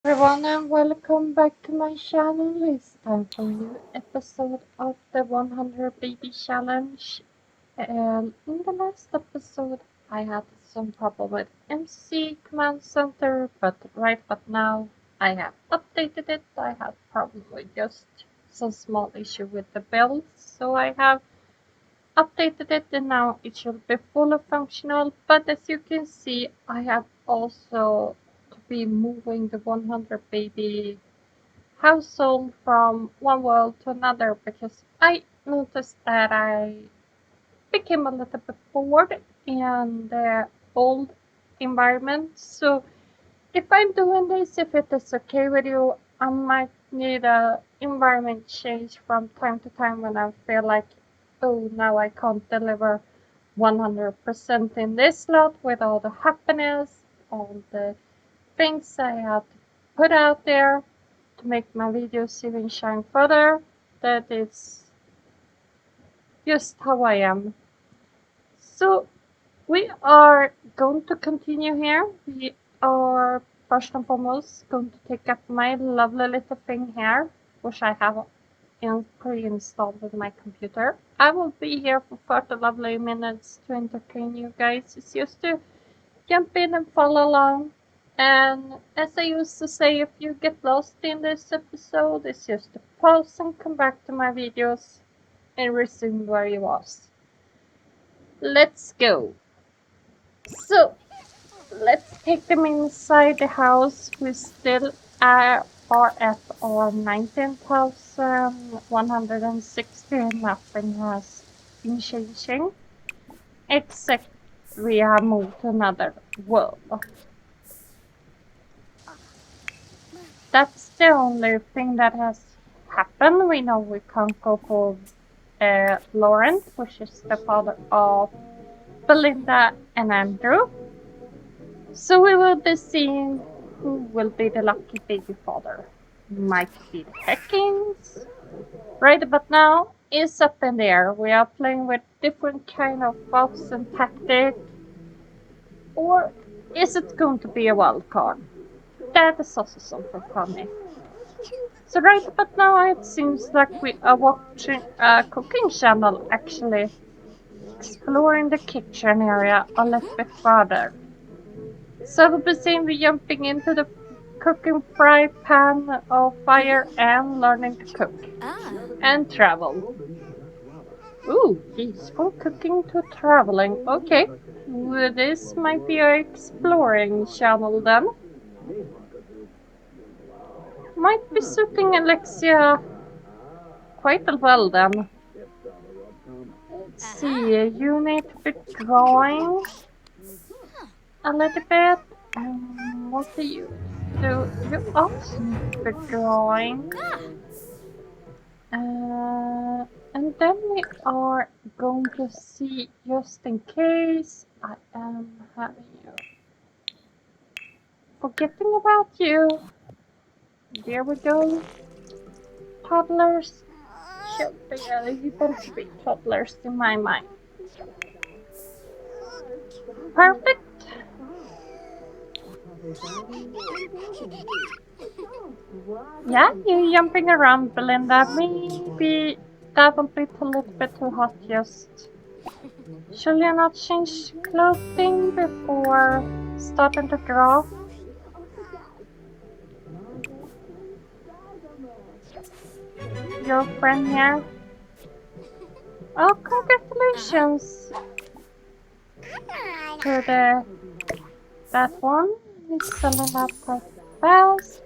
Everyone and welcome back to my channel. It's time for a new episode of the 100 Baby Challenge. In the last episode I had some problem with MC Command Center, but now I have updated it. I had problem with just some small issue with the build, so I have updated it and now it should be fully functional. But as you can see, I have also to be moving the 100 baby household from one world to another because I noticed that I became a little bit bored in the old environment. So if I'm doing this, if it is okay with you, I might need a environment change from time to time when I feel like, oh, now I can't deliver 100% in this slot with all the happiness, all the things I had to put out there to make my videos even shine further. That is just how I am. So we are going to continue here. We are first and foremost going to take up my lovely little thing here, which I have pre-installed with my computer. I will be here for 30 lovely minutes to entertain you guys. It's just to jump in and follow along. And as I used to say, if you get lost in this episode, it's just to pause and come back to my videos and resume where you was. Let's go. So, let's take them inside the house. We still are at our 19,160 and nothing has been changing. Except we have moved to another world. That's the only thing that has happened. We know we can't go for Lauren, which is the father of Belinda and Andrew. So we will be seeing who will be the lucky baby father. Might be the Heckings. Right about now is up in the air. We are playing with different kind of buffs and tactics. Or is it going to be a wild card? That is also something funny. So right about now it seems like we are watching a cooking channel actually. Exploring the kitchen area a little bit further. So we'll be seeing we jumping into the cooking fry pan of fire and learning to cook. And travel. Ooh, geez, from cooking to traveling. Okay, well, this might be our exploring channel then. Might be suiting Alexia quite well then. Let's see, you need to be drawing a little bit. What do you do? You also need to be drawing. And then we are going to see, just in case I am having you forgetting about you. There we go. Toddlers should be able to be toddlers in my mind. Perfect. Yeah, you're jumping around, Belinda. Maybe that will be a little bit too hot just. Should you not change clothing before starting to draw? Your friend here. Oh, congratulations to that one. It's selling up quite fast.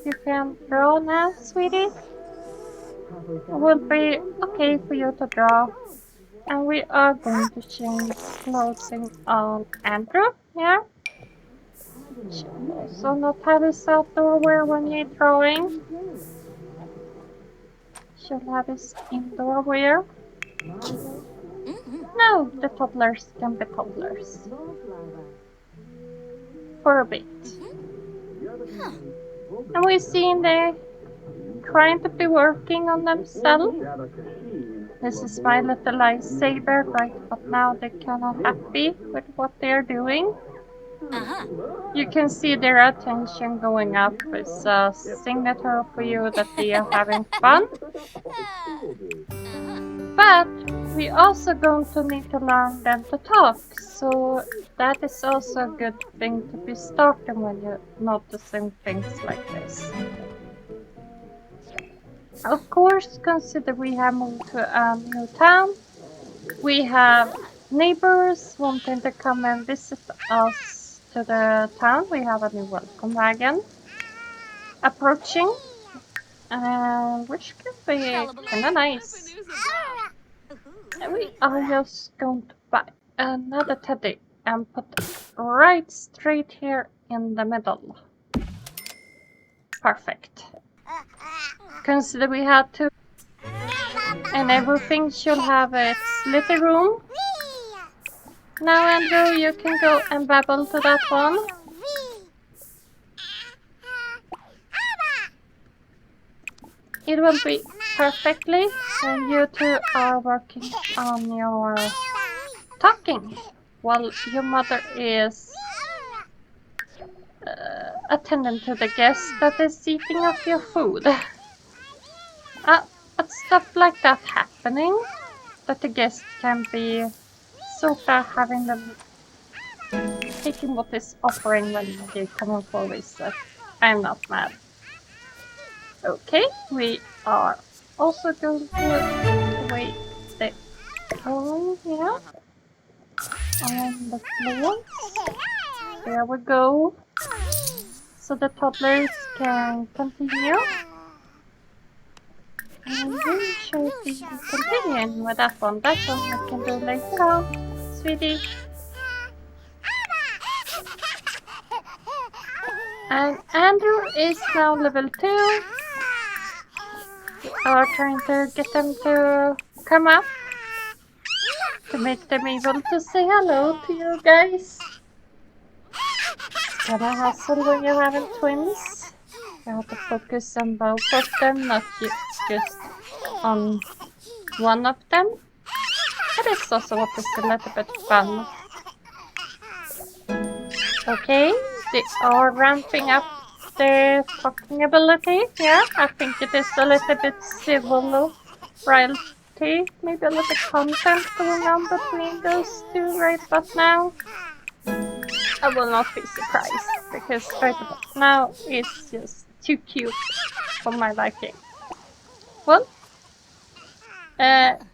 You can draw now, sweetie. It will be okay for you to draw. And we are going to change clothing on Andrew here. Should also not have his outdoor wear when you're drawing. Should have his indoor wear. No, the toddlers can be toddlers. For a bit. And we're seeing they trying to be working on themselves. This is my little lightsaber, right? But now they're kind of happy with what they're doing. You can see their attention going up. It's a signature for you that they are having fun. But we also going to need to learn them to talk. So that is also a good thing to be starting when you're noticing things like this. Of course, consider we have moved to a new town. We have neighbors wanting to come and visit us to the town. We have a new welcome wagon approaching, which can be kind of nice. And we are just going to buy another teddy and put it right straight here in the middle. Perfect. Consider we had to, and everything should have its little room. Now, Andrew, you can go and babble to that one. It will be perfectly when you two are working on your talking while your mother is attending to the guest that is eating up your food. But stuff like that happening, that the guest can be sort of having them taking what is offering when they come up for visit. I'm not mad. Okay, we are also going to wait the coin here on the floor. There we go. So the toddlers can continue. And we should be continuing with that one. That one we can do later on, sweetie. And Andrew is now level 2. We are trying to get them to come up to make them able to say hello to you guys. It's kind of hassle when you're having twins. You have to focus on both of them, not just on one of them. That is also what is a little bit fun. Okay, they are ramping up their talking ability. Yeah, I think it is a little bit civil royalty, maybe a little content going on between those two right about now. I will not be surprised because right about now it's just too cute for my liking. Well,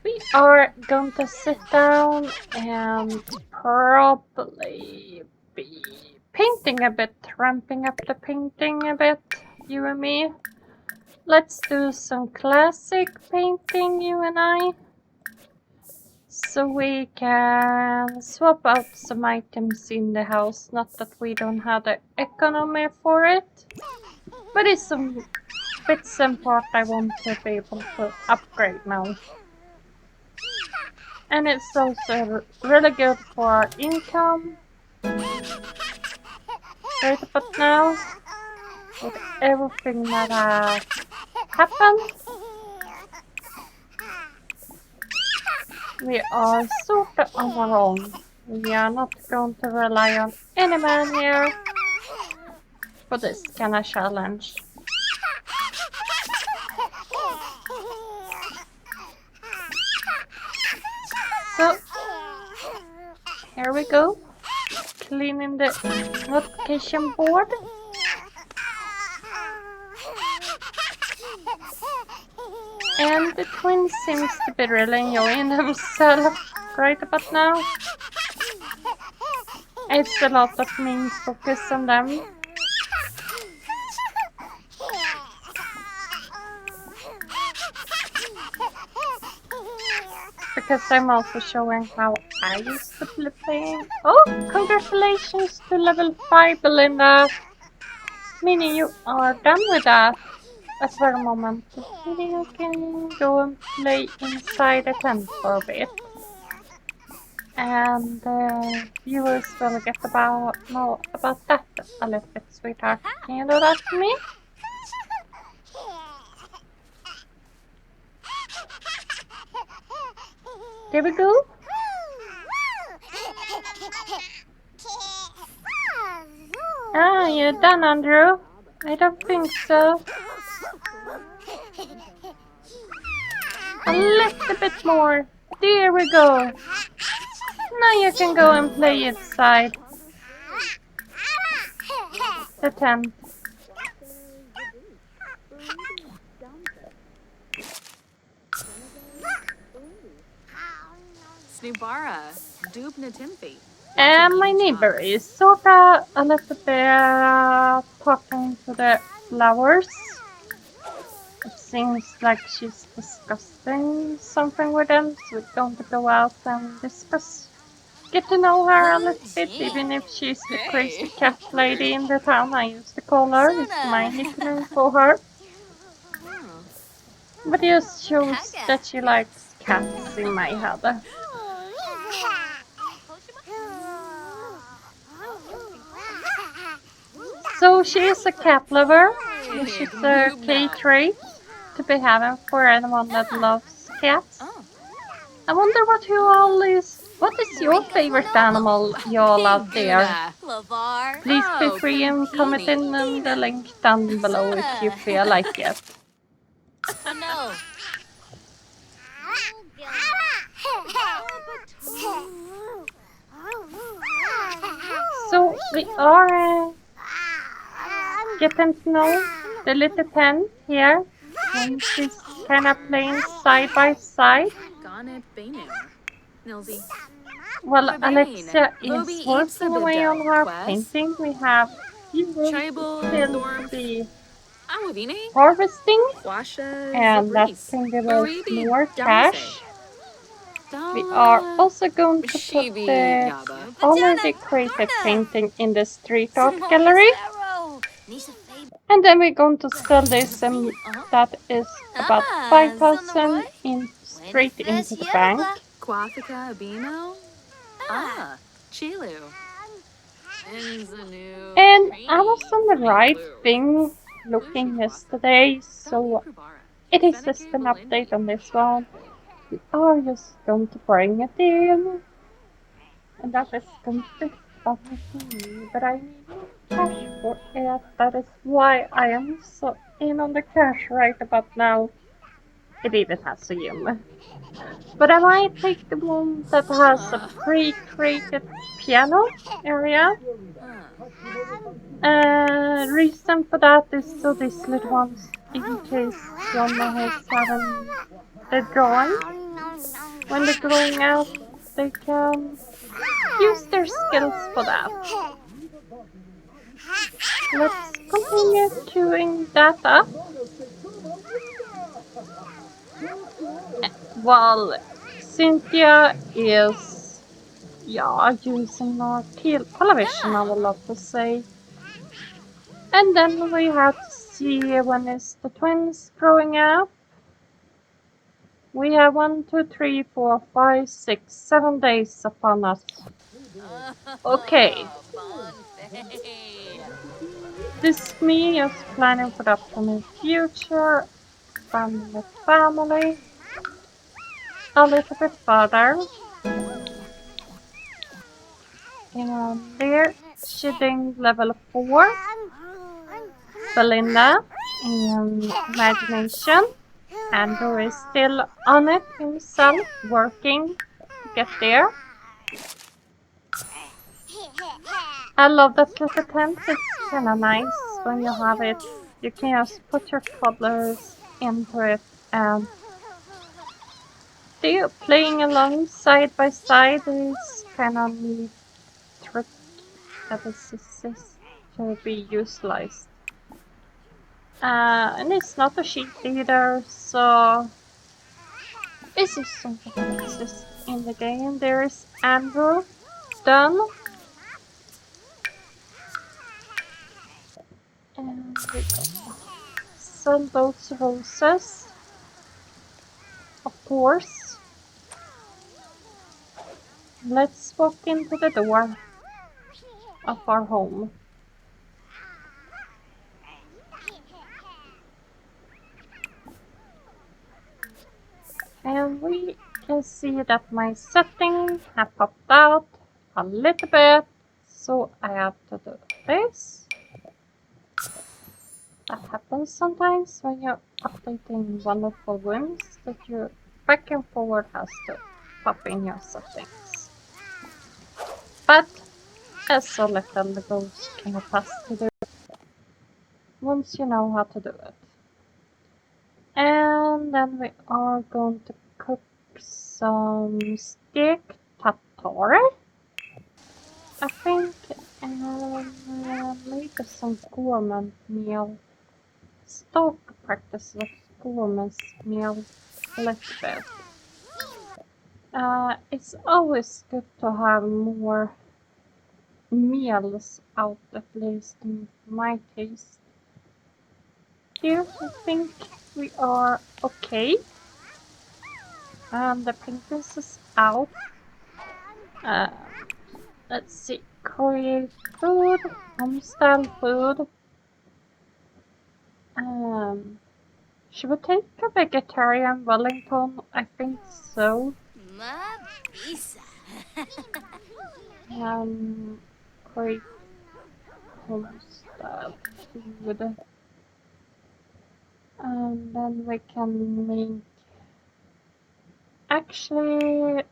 we are going to sit down and probably be painting a bit, ramping up the painting a bit, you and me. Let's do some classic painting, you and I. So we can swap out some items in the house. Not that we don't have the economy for it, but it's some bits and parts I want to be able to upgrade now. And it's also really good for our income. Right about now, with everything that has happened, we are sort of on our own. We are not going to rely on any man here for this kind of challenge. So, here we go. Cleaning the notification board. And the twins seems to be really enjoying themselves right about now. It's a lot of main focus on them. Because I'm also showing how I used to play playing. Oh, congratulations to level 5, Belinda. Meaning you are done with that at the moment. Maybe you can go and play inside the tent for a bit. And viewers will get know about that a little bit, sweetheart. Can you do that for me? There we go. Ah, you done, Andrew? I don't think so. A little bit more. There we go. Now you can go and play inside the tent. Snubara, Dubna Timfi. And my neighbor is sorta a little bit talking to the flowers. It seems like she's discussing something with them, so we're going to go out and discuss. Get to know her a little bit, even if she's the crazy cat lady in the town I used to call her. It's my nickname for her. But it just shows that she likes cats in my head. So she is a cat lover, which is a key trait to be having for anyone that loves cats. I wonder what is your favorite animal, y'all out there? Please feel free and comment in the link down below if you feel like it. So we are getting to know the little pen here, and she's kind of playing side by side. While Alexia is working away on her painting, we have few rooms still to be harvesting, and that can give us more cash. We are also going to put the already created painting in the street art gallery. And then we're going to sell this, and that is about 5,000 straight into the bank. Quafika Abino? Chilu. And I was on the right thing looking yesterday, so it is just an update on this one. We are just going to bring it in, and that is going to be fun, but I need cash for it. That is why I am so in on the cash right about now. It even has a gym. But I might take the one that has a pre-created piano area. Reason for that is so these little ones, in case one is having the drawing, when they're growing up, they can use their skills for that. Let's continue chewing that up. While Cynthia is, using our television, I would love to say. And then we have to see when is the twins growing up. We have 1, 2, 3, 4, 5, 6, 7 days upon us. Okay. This is me just planning for the upcoming future. Family. A little bit further. And there, shooting level 4. Belinda in imagination. Andrew is still on it himself, working to get there. I love that little tent. It's kind of nice when you have it. You can just put your toddlers into it and they're playing along side by side. Is kind of neat trick that is to be utilized. And it's not a sheet either, so this is something that exists in the game. There is Andrew done. And we go. Sell those roses. Of course. Let's walk into the door of our home. And we can see that my setting have popped out a little bit. So I have to do this. that happens sometimes when you're updating one of the rooms, that you back and forward has to pop in your settings. But as so little the ghost can help us to do once you know how to do it. And then we are going to cook some steak tartare, I think, and maybe some gourmet meal. Start to practice with gourmet meal a little bit. It's always good to have more meals out, at least in my taste. Here I think we are okay. And the princess is out. Uh, let's see, create food, homestyle food. Should we take a vegetarian Wellington? I think so. Create homestyle food. And then we can make... Actually...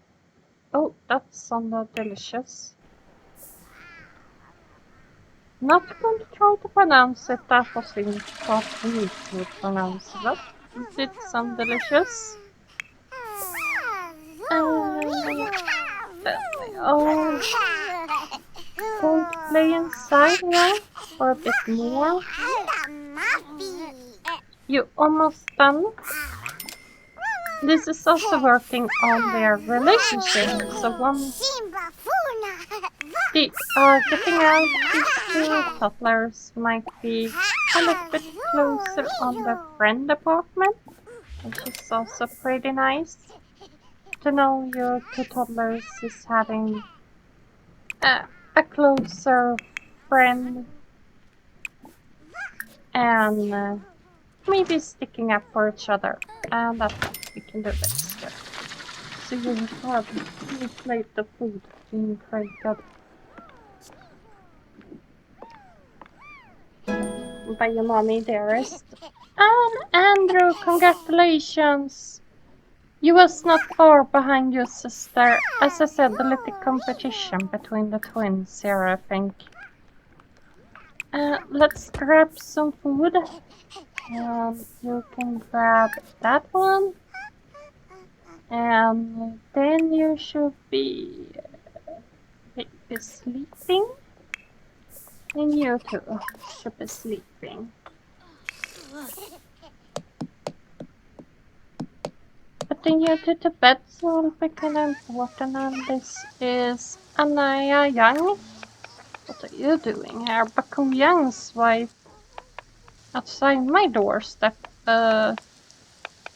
Oh, that sounded delicious. Not going to try to pronounce it, that was in thought me to pronounce it. It did sound delicious. Then we are going to play inside now for a bit more. You almost done? This is also working on their relationship, so once they are getting out, these two toddlers might be a little bit closer on the friend department, which is also pretty nice to know your two toddlers is having a closer friend and maybe sticking up for each other, and that's what we can do this here. So you have to plate the food being created by your mommy, dearest. And Andrew, congratulations! You was not far behind your sister. As I said, a little competition between the twins here, I think. Let's grab some food. You can grab that one. And then you should be sleeping. And you too should be sleeping. Putting you to bed will be kind of important, and this is Anaya Young. What are you doing here? Baku Young's wife outside my doorstep.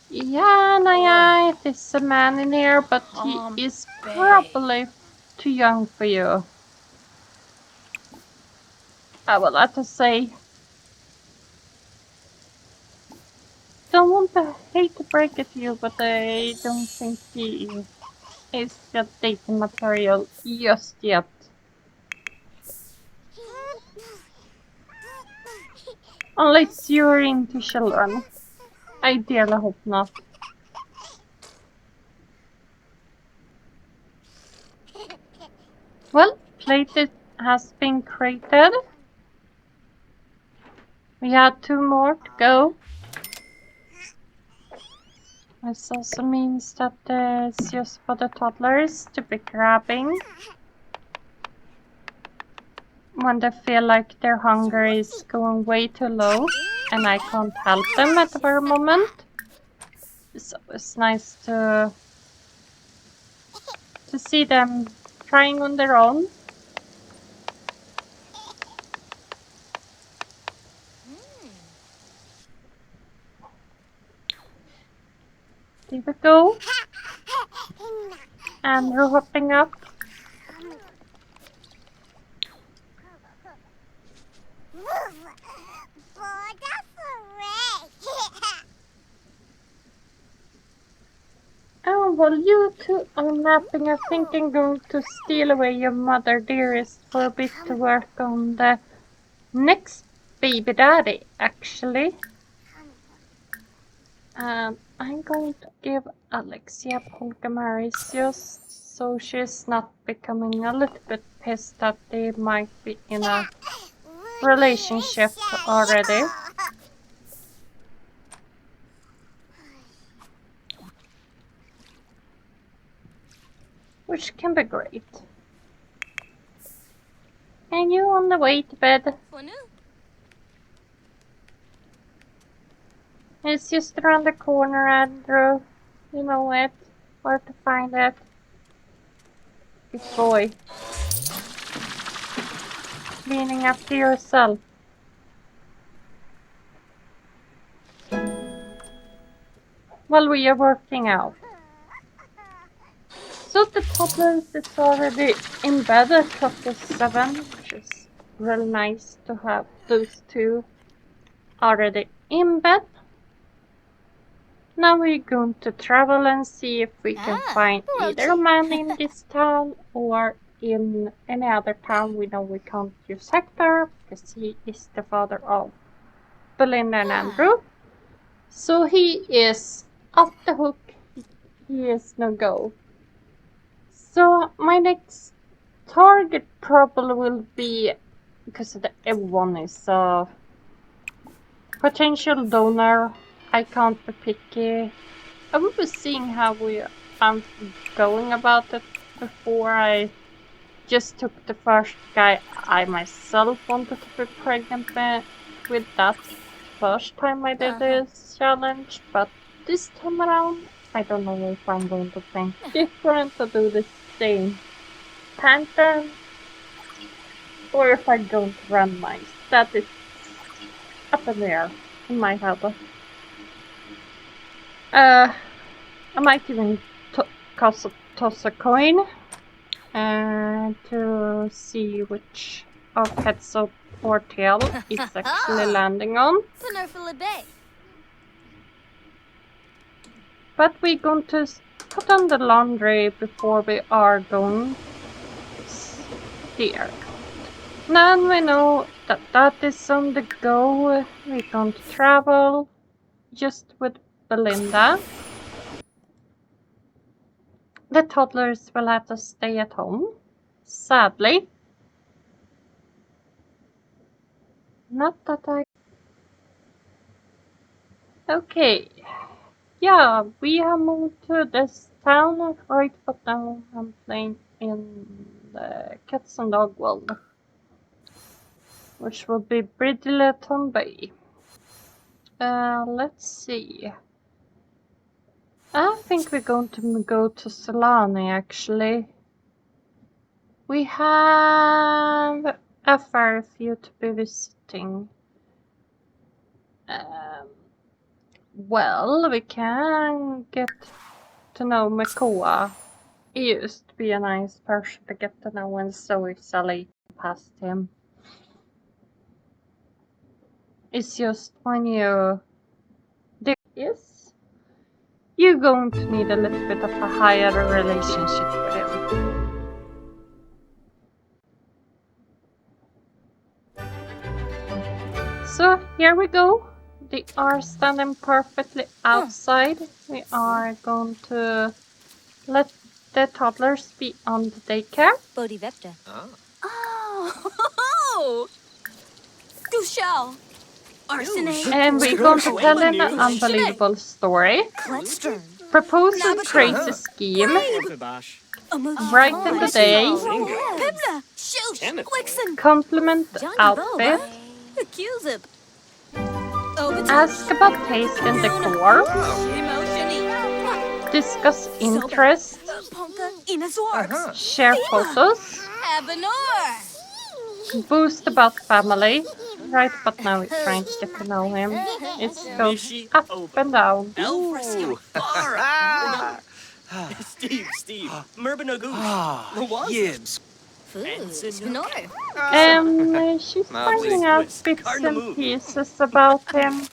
Yeah, Anaya, there's a man in here, but he is probably too young for you. I will have to say. Don't want to hate to break it to you, but I don't think he is the dating material just yet. Unless you're into children. I dearly hope not. Well, plate has been created. We have 2 more to go. This also means that it's just for the toddlers to be grabbing when they feel like their hunger is going way too low and I can't help them at the very moment. It's always nice to see them trying on their own. There we go. Andrew hopping up. Oh, well, you two are napping. I think I'm going to steal away your mother, dearest, for a bit to work on the next baby daddy, actually. And I'm going to give Alexia Polkamaris just so she's not becoming a little bit pissed that they might be in a relationship already. Which can be great. And you on the way to bed? It's just around the corner, Andrew. You know it. Where to find it. Good boy. Cleaning after yourself. While we are working out. So the toddlers is already in bed at 7, which is really nice to have those two already in bed. Now we're going to travel and see if we can find either a man in this town or in any other town. We know we can't use Hector because he is the father of Belinda and Andrew. So he is off the hook. He is no go. So my next target probably will be, because everyone is a potential donor. I can't be picky. I will be seeing how I'm going about it before I just took the first guy I myself wanted to be pregnant with that first time I did this challenge, but this time around I don't know if I'm going to think different or do the same pattern or if I'm going to randomize. That is up in the air in my head. I might even toss a coin to see which of heads up or tail it's actually landing on. But we're going to put on the laundry before we are going there. Now we know that that is on the go. We're going to travel just with Belinda. The toddlers will have to stay at home, sadly. Not that I... Okay. Yeah, we have moved to this town, right, but now I'm playing in the Cats and Dog world, which will be Bridleton Bay. Let's see. I think we're going to go to Challange, actually. We have a fair few to be visiting. Well, we can get to know Makoa. He used to be a nice person to get to know, and so is Sally past him. It's just when you do this, you're going to need a little bit of a higher relationship with him. So here we go. They are standing perfectly outside. We are going to let the toddlers be on the daycare. Bodhivecta. Oh! Dushel. Arsene. And we're going to tell an unbelievable story. Propose a crazy scheme. Right in the day. Compliment outfit. Ask about taste and decor. Discuss interest. Share photos. Boost about family. Right, but now we're trying to get to know him. It goes up and down. Steve. Merbenagoose. Yibs. She's finding out bits and pieces about him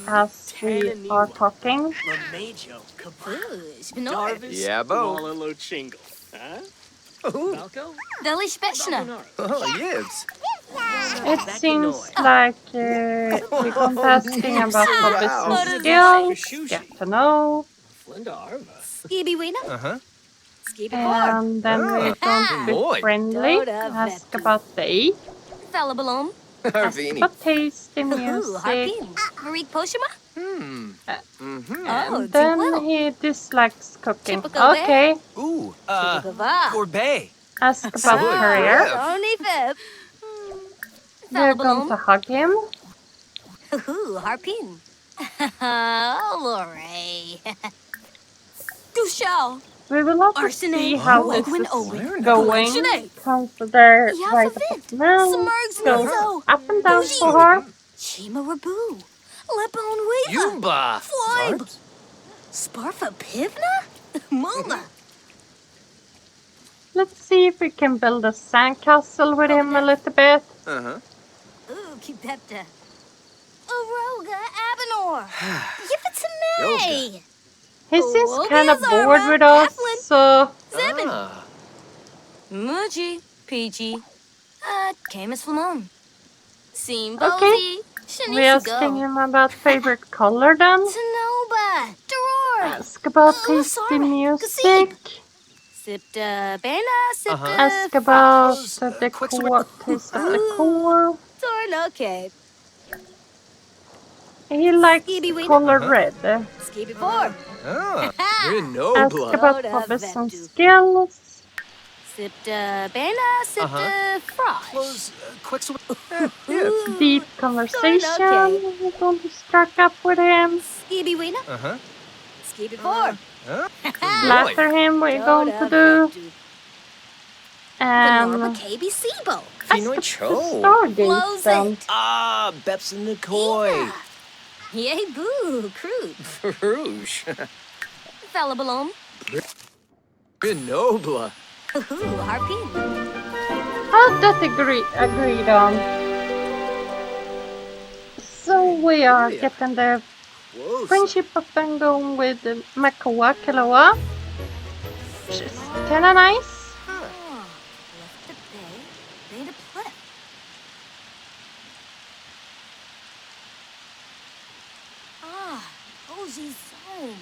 as we are talking. Yeah, Bo. Delish Beshna. Oh, Yibs. It seems like we're contesting about hobbies and skills, get to know, Skibby Weena. Skibby Four. and then we're going to be Mooi. friendly, Doda ask Vetu. about day, Fella Balloon. ask about tasty Ooh, music, Harpin. Marik Poshima. and then Tinkwell. he dislikes cooking. Chippewa Bay. Okay, Ooh, Chippewa. gourmet. ask about career. Tony Fib. We're Fella going Balloon. to hug him. Ooh, Harpin. Oh, Lorray. Dushel. We will also Arsenic. see how this Wegwin is Owen. going. Collection. Consider Yaffa right Fit. about now. Smurgs Goes Mizo. up and down Bougie. for her. Chima Rabu. Lepon Weeva. Yumba. Floib. Sparfa Pivna? Mula. Let's see if we can build a sandcastle with him a little bit. Uh-huh. Ooh, Kipepta. Aroga Abenor. Give it to me. He seems Oh, kind of Biazara, bored with us, Eflin. so Zippin. Ah. Muji. Peachy. Camus Flamon. Seam okay. Bozy. We asking him about favorite color then. Tanoba. Doror. Ask about tasty Sorry. music. Sipta Bena. Sipta Ask about Those, the quick core, taste of the core. Tornoke. He likes Skibby the Weena. color red. Skibby Four. Ah. Ask Grenoble. about Soda hobbies and Vetu. skills. Sipta Bena. Sipta Fry. Close, quick Deep conversation. We're going to strike up with him. Skibby Weena. Uh-huh. Skibby Four. Flatter him. We're going to do. Venorba And KB Sibo. Pinoy the Cho. Stargate Blows then. it. Ah, Beps and McCoy. Yay boo, crude. Rouge. Fella Balloon. Grenoble. Ooh, Harpin. How that agreed on. So we are getting the Close. friendship up and going with Makoa Kiloa. She's kinda nice. Left the bay, made a play. Ozzy's home.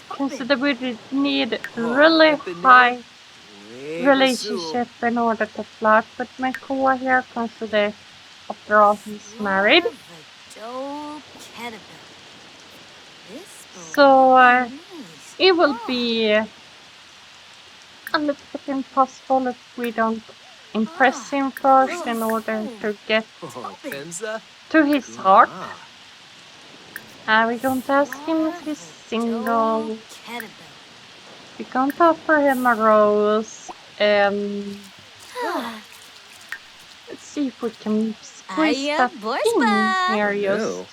Consider we need really high relationship in order to flirt with Makoa here. Consider after all he's married. So it will be a little bit impossible if we don't impress him first in order to get Benza. to his heart. We're going to ask him if he's single. We're going to offer him a rose. Let's see if we can squeeze that in here. Just.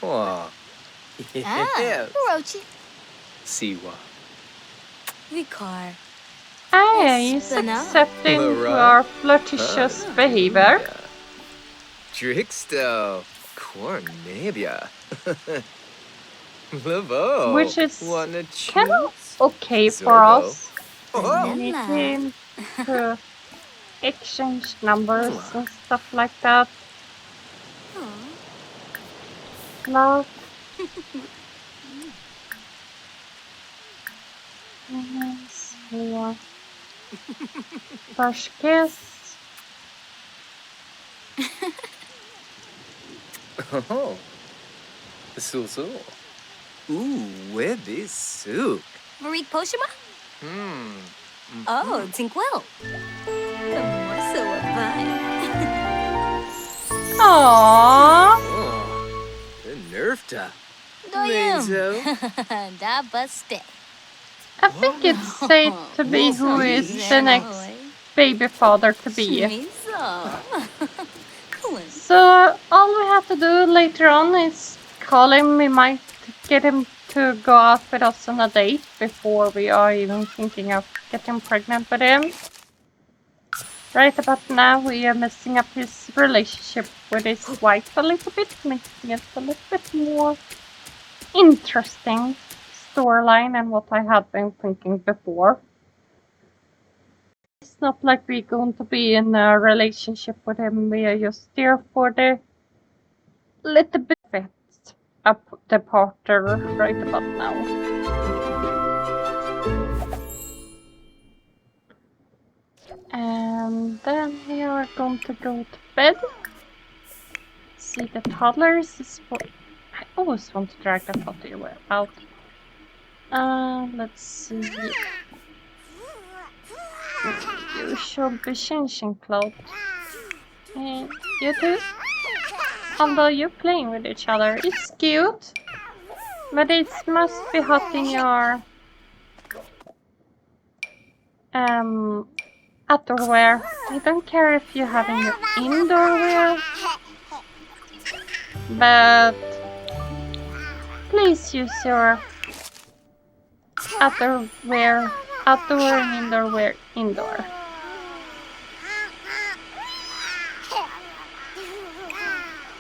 Oh. Yeah. Rochi. Siwa. Vicar. He's accepting our flirtatious behavior. Drixto. Cornabia. Lavo. Which is Wanna kind of choose? okay for Zorbo. us. Oh. We need him to exchange numbers and stuff like that. Love. So, first kiss. Oh. So. Ooh, webby soup. Marik Poshima? Oh, Tinkwell. The morsel of vine. Aww. Oh. The nerfta. Doyum. Da buste. I think it's safe to be who is the next baby father to be. So all we have to do later on is call him. We might get him to go out with us on a date before we are even thinking of getting pregnant with him. Right about now we are messing up his relationship with his wife a little bit, making it a little bit more interesting storyline than what I had been thinking before. It's not like we're going to be in a relationship with him. We are just there for the little bit of it up the porter right about now. And then we are going to go to bed. See the toddlers is for... I always want to drag that potty out. Let's see. You should be changing clothes. You two, although you're playing with each other, it's cute. But it must be hot in your outdoor wear. I don't care if you're having your indoor wear, but please use your outdoor wear, outdoor and indoor wear indoor.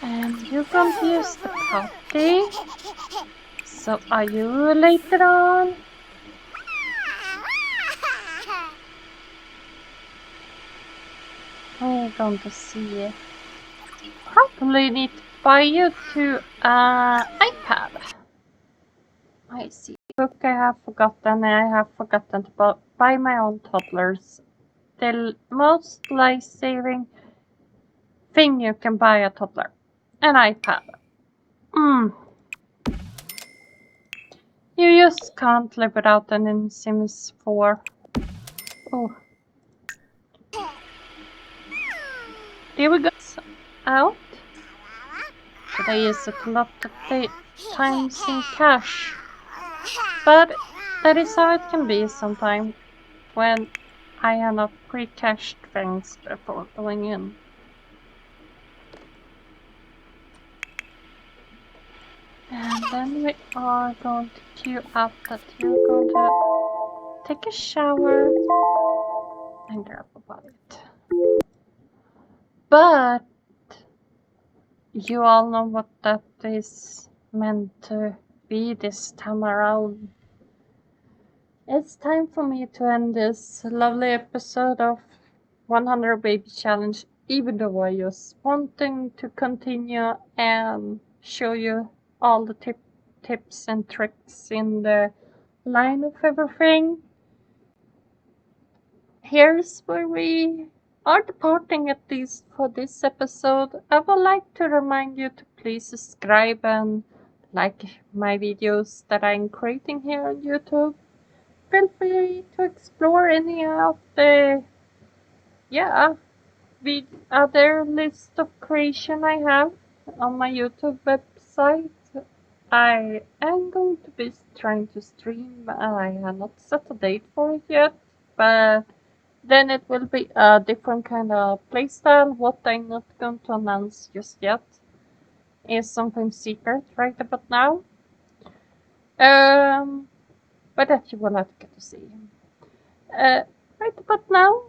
And you're going to use the potty. So are you later on? We're going to see. Probably need to buy you to iPad. I see. Book I have forgotten. I have forgotten to buy my own toddlers. The most life-saving thing you can buy a toddler. An iPad. You just can't live without an in Sims 4. Oh. There we go. Out. Today is a lot of times in cash. But that is how it can be sometimes when I have not pre-cached things before going in. And then we are going to queue up that you're going to take a shower and grab a bite. But you all know what that is meant to be this time around. It's time for me to end this lovely episode of 100 Baby Challenge, even though I just wanting to continue and show you all the tips and tricks in the line of everything. Here's where we are departing, at least for this episode. I would like to remind you to please subscribe and like my videos that I'm creating here on YouTube. Feel free to explore any of the other list of creation I have on my YouTube website. I am going to be trying to stream. I have not set a date for it yet, but then it will be a different kind of playstyle. What I'm not going to announce just yet is something secret right about now. But that you will have to get to see. Right about now,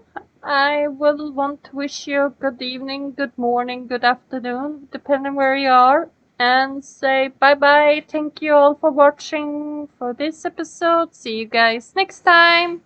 I will want to wish you good evening, good morning, good afternoon, depending where you are, and say bye-bye. Thank you all for watching for this episode. See you guys next time.